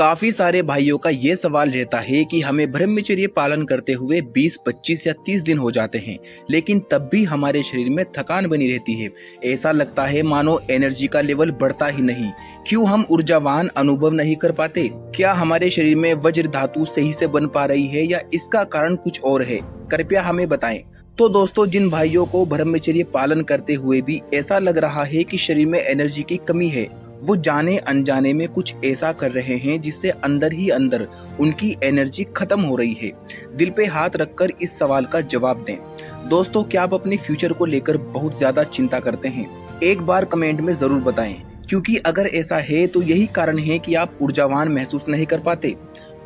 काफी सारे भाइयों का ये सवाल रहता है कि हमें ब्रह्मचर्य पालन करते हुए 20, 25 या 30 दिन हो जाते हैं, लेकिन तब भी हमारे शरीर में थकान बनी रहती है। ऐसा लगता है मानो एनर्जी का लेवल बढ़ता ही नहीं। क्यों हम ऊर्जावान अनुभव नहीं कर पाते? क्या हमारे शरीर में वज्र धातु सही से बन पा रही है या इसका कारण कुछ और है? कृपया हमें बताएं। तो दोस्तों, जिन भाइयों को ब्रह्मचर्य पालन करते हुए भी ऐसा लग रहा है कि शरीर में एनर्जी की कमी है, वो जाने अनजाने में कुछ ऐसा कर रहे हैं जिससे अंदर ही अंदर उनकी एनर्जी खत्म हो रही है। दिल पे हाथ रखकर इस सवाल का जवाब दें। दोस्तों, क्या आप अपने फ्यूचर को लेकर बहुत ज्यादा चिंता करते हैं? एक बार कमेंट में जरूर बताएं, क्योंकि अगर ऐसा है तो यही कारण है कि आप ऊर्जावान महसूस नहीं कर पाते।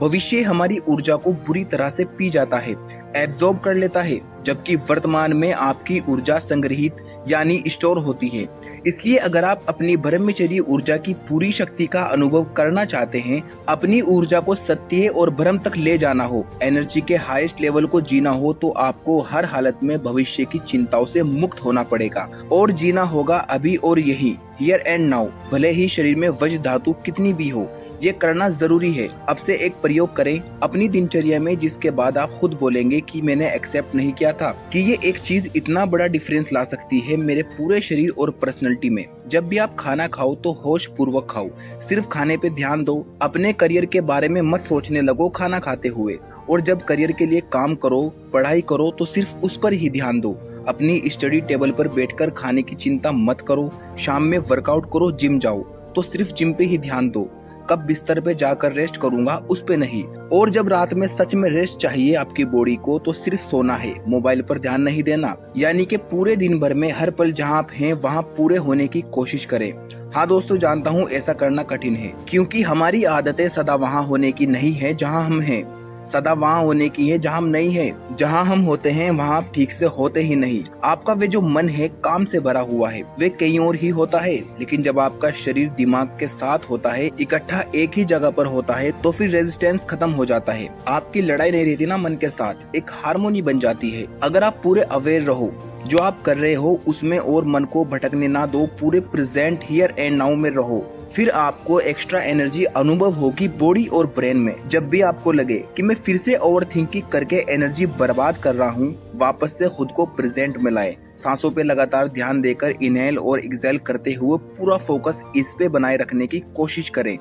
भविष्य हमारी ऊर्जा को बुरी तरह से पी जाता है, एब्जॉर्ब कर लेता है, जबकि वर्तमान में आपकी ऊर्जा संग्रहित यानी स्टोर होती है। इसलिए अगर आप अपनी ब्रह्मचर्य ऊर्जा की पूरी शक्ति का अनुभव करना चाहते हैं, अपनी ऊर्जा को सत्य और ब्रह्म तक ले जाना हो, एनर्जी के हाईएस्ट लेवल को जीना हो, तो आपको हर हालत में भविष्य की चिंताओं से मुक्त होना पड़ेगा और जीना होगा अभी और यही, हियर एंड नाउ। भले ही शरीर में वज्र धातु कितनी भी हो, ये करना जरूरी है। अब से एक प्रयोग करें अपनी दिनचर्या में, जिसके बाद आप खुद बोलेंगे कि मैंने एक्सेप्ट नहीं किया था कि ये एक चीज इतना बड़ा डिफरेंस ला सकती है मेरे पूरे शरीर और पर्सनैलिटी में। जब भी आप खाना खाओ तो होश पूर्वक खाओ, सिर्फ खाने पे ध्यान दो। अपने करियर के बारे में मत सोचने लगो खाना खाते हुए। और जब करियर के लिए काम करो, पढ़ाई करो, तो सिर्फ उस पर ही ध्यान दो। अपनी स्टडी टेबल पर बैठकर खाने की चिंता मत करो। शाम में वर्कआउट करो, जिम जाओ तो सिर्फ जिम पे ही ध्यान दो। कब बिस्तर पे जाकर रेस्ट करूंगा, उस पे नहीं। और जब रात में सच में रेस्ट चाहिए आपकी बॉडी को, तो सिर्फ सोना है, मोबाइल पर ध्यान नहीं देना। यानी कि पूरे दिन भर में हर पल जहां आप हैं वहां पूरे होने की कोशिश करें। हाँ दोस्तों, जानता हूँ ऐसा करना कठिन है, क्योंकि हमारी आदतें सदा वहाँ होने की नहीं है जहाँ हम हैं, सदा वहाँ होने की है जहाँ हम नहीं है। जहाँ हम होते हैं वहाँ आप ठीक से होते ही नहीं। आपका वे जो मन है काम से भरा हुआ है, वे कहीं और ही होता है। लेकिन जब आपका शरीर दिमाग के साथ होता है, इकट्ठा एक ही जगह पर होता है, तो फिर रेजिस्टेंस खत्म हो जाता है। आपकी लड़ाई नहीं रहती ना मन के साथ, एक हारमोनी बन जाती है। अगर आप पूरे अवेयर रहो जो आप कर रहे हो उसमें और मन को भटकने ना दो, पूरे प्रेजेंट हियर एंड नाउ में रहो, फिर आपको एक्स्ट्रा एनर्जी अनुभव होगी बॉडी और ब्रेन में। जब भी आपको लगे कि मैं फिर से ओवर थिंकिंग करके एनर्जी बर्बाद कर रहा हूँ, वापस से खुद को प्रेजेंट में लाए। सांसों पे लगातार ध्यान देकर इनहेल और एक्सहेल करते हुए पूरा फोकस इस पे बनाए रखने की कोशिश करें।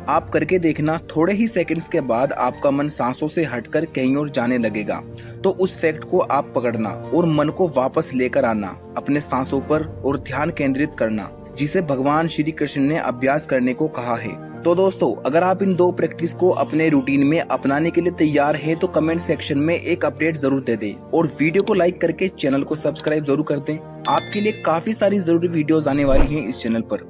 आप करके देखना, थोड़े ही सेकंड्स के बाद आपका मन सांसों से हटकर कहीं और जाने लगेगा। तो उस फैक्ट को आप पकड़ना और मन को वापस लेकर आना अपने सांसों पर और ध्यान केंद्रित करना, जिसे भगवान श्री कृष्ण ने अभ्यास करने को कहा है। तो दोस्तों, अगर आप इन दो प्रैक्टिस को अपने रूटीन में अपनाने के लिए तैयार हैं, तो कमेंट सेक्शन में एक अपडेट जरूर दे दें और वीडियो को लाइक करके चैनल को सब्सक्राइब जरूर कर दें। आपके लिए काफी सारी जरूरी वीडियोस आने वाली हैं इस चैनल पर।